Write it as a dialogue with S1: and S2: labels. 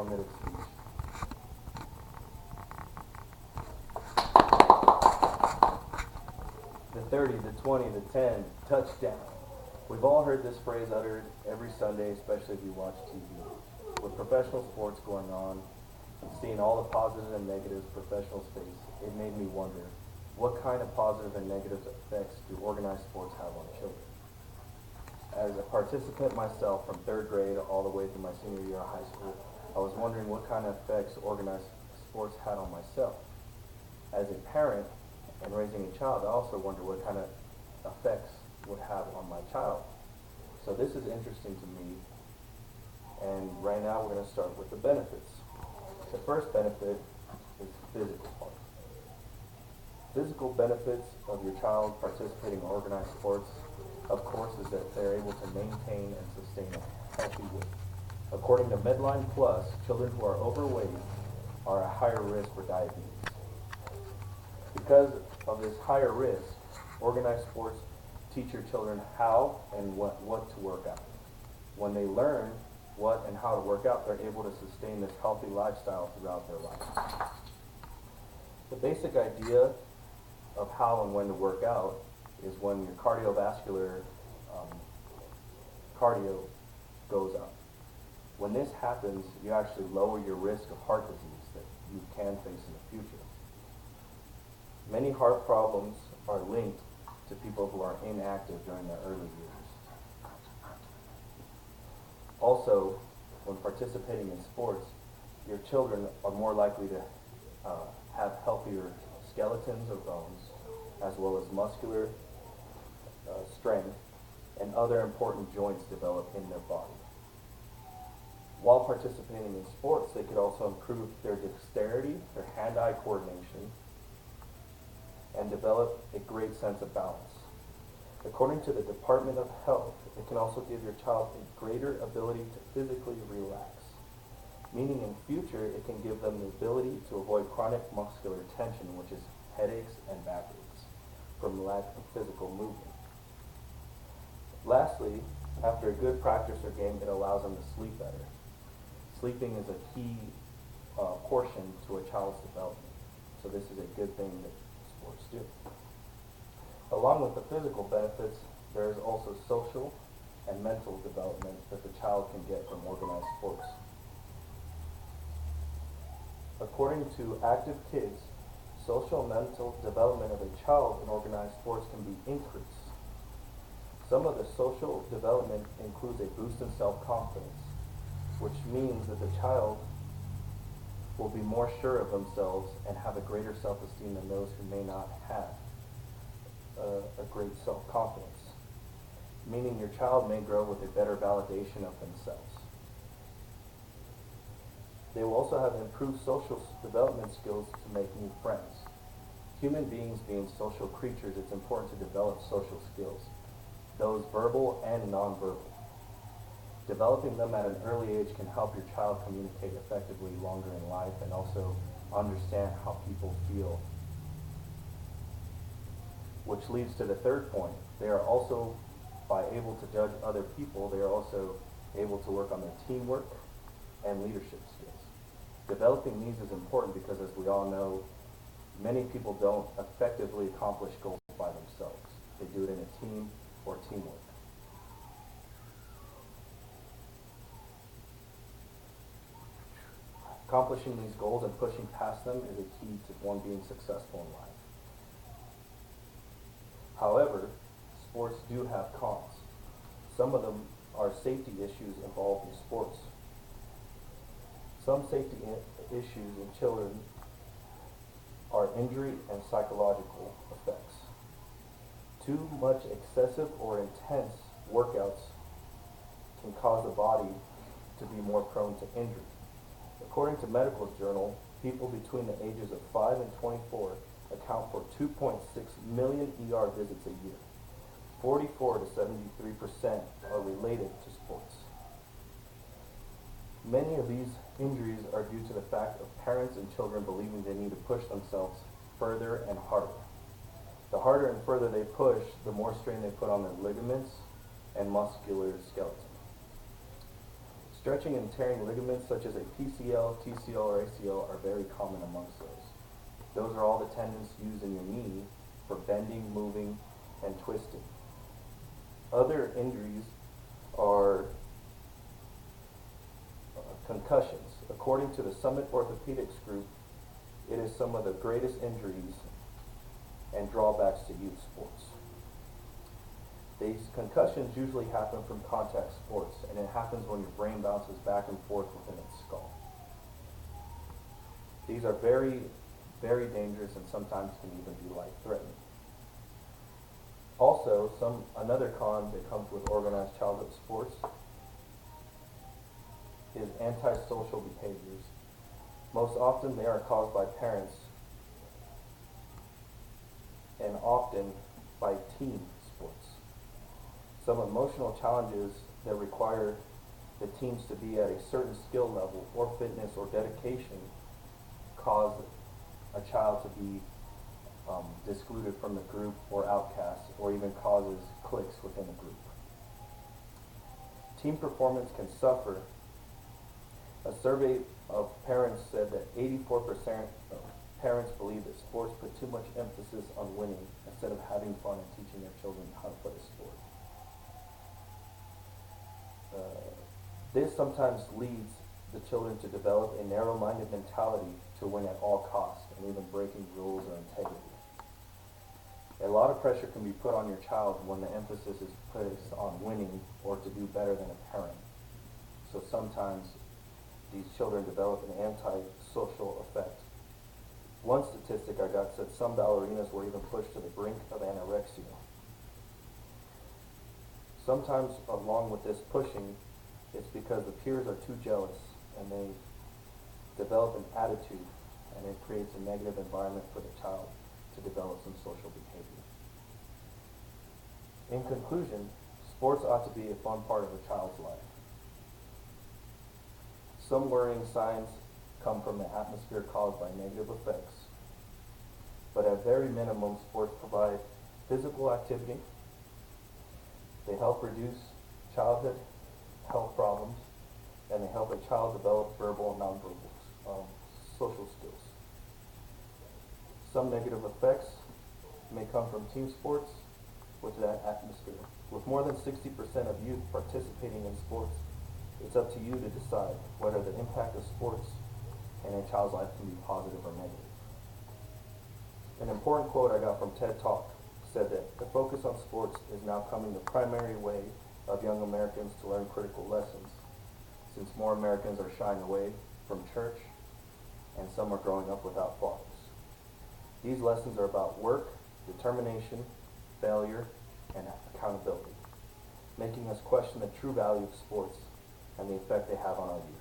S1: informative speech. The 30, the 20, the 10, touchdown. We've all heard this phrase uttered every Sunday, especially if you watch TV. With professional sports going on, and seeing all the positives and negatives professionals face, it made me wonder, what kind of positive and negative effects do organized sports have on children? As a participant myself from 3rd grade all the way through my senior year of high school, I was wondering what kind of effects organized sports had on myself. As a parent and raising a child, I also wonder what kind of effects would have on my child. So this is interesting to me, and right now we're going to start with the benefits. The first benefit is the physical part. Physical benefits of your child participating in organized sports, of course, is that they're able to maintain and sustain a healthy weight. According to Medline Plus, children who are overweight are at higher risk for diabetes. Because of this higher risk, organized sports teach your children how and what to work out. When they learn what and how to work out, they're able to sustain this healthy lifestyle throughout their life. The basic idea of how and when to work out is when your cardiovascular cardio goes up. When this happens, you actually lower your risk of heart disease that you can face in the future. Many heart problems are linked to people who are inactive during their early years. Also, when participating in sports, your children are more likely to have healthier skeletons or bones, as well as muscular strength and other important joints develop in their body. While participating in sports, they could also improve their dexterity, their hand-eye coordination, and develop a great sense of balance. According to the Department of Health, it can also give your child a greater ability to physically relax, meaning in future it can give them the ability to avoid chronic muscular tension, which is headaches and backaches, from lack of physical movement. Lastly, after a good practice or game, it allows them to sleep better. Sleeping is a key portion to a child's development, so this is a good thing that sports do. Along with the physical benefits, there is also social and mental development that the child can get from organized sports. According to Active Kids, social and mental development of a child in organized sports can be increased. Some of the social development includes a boost in self-confidence, which means that the child will be more sure of themselves and have a greater self-esteem than those who may not have a great self-confidence, meaning your child may grow with a better validation of themselves. They will also have improved social development skills to make new friends. Human beings being social creatures, it's important to develop social skills, those verbal and nonverbal. Developing them at an early age can help your child communicate effectively longer in life and also understand how people feel. Which leads to the third point. They are also, by able to judge other people, they are also able to work on their teamwork and leadership skills. Developing these is important because, as we all know, many people don't effectively accomplish goals by themselves. They do it in a team or teamwork. Accomplishing these goals and pushing past them is a key to one being successful in life. However, sports do have cons. Some of them are safety issues involved in sports. Some safety issues in children are injury and psychological effects. Too much excessive or intense workouts can cause the body to be more prone to injury. According to Medical Journal, people between the ages of 5 and 24 account for 2.6 million ER visits a year. 44 to 73% are related to sports. Many of these injuries are due to the fact of parents and children believing they need to push themselves further and harder. The harder and further they push, the more strain they put on their ligaments and muscular skeleton. Stretching and tearing ligaments such as a PCL, TCL, or ACL are very common amongst those. Those are all the tendons used in your knee for bending, moving, and twisting. Other injuries are concussions. According to the Summit Orthopedics Group, it is some of the greatest injuries and drawbacks to youth sports. These concussions usually happen from contact sports, and it happens when your brain bounces back and forth within its skull. These are very, very dangerous and sometimes can even be life-threatening. Also, another con that comes with organized childhood sports is antisocial behaviors. Most often they are caused by parents and often by team sports. Some emotional challenges that require the teams to be at a certain skill level or fitness or dedication cause a child to be excluded from the group or outcast, or even causes cliques within a group. Team performance can suffer. A survey of parents said that 84% of parents believe that sports put too much emphasis on winning instead of having fun and teaching their children how to play a sport. This sometimes leads the children to develop a narrow-minded mentality to win at all costs and even breaking rules or integrity. A lot of pressure can be put on your child when the emphasis is placed on winning or to do better than a parent. So sometimes these children develop an anti-social effect. One statistic I got said some ballerinas were even pushed to the brink of anorexia. Sometimes along with this pushing, it's because the peers are too jealous and they develop an attitude, and it creates a negative environment for the child to develop some social behavior. In conclusion, sports ought to be a fun part of a child's life. Some worrying signs come from the atmosphere caused by negative effects, but at very minimum, sports provide physical activity. They help reduce childhood health problems, and they help a child develop verbal and nonverbal social skills. Some negative effects may come from team sports with that atmosphere. With more than 60% of youth participating in sports, it's up to you to decide whether the impact of sports in a child's life can be positive or negative. An important quote I got from TED Talk said that the focus on sports is now coming the primary way of young Americans to learn critical lessons, since more Americans are shying away from church and some are growing up without fathers. These lessons are about work, determination, failure, and accountability, making us question the true value of sports and the effect they have on our youth.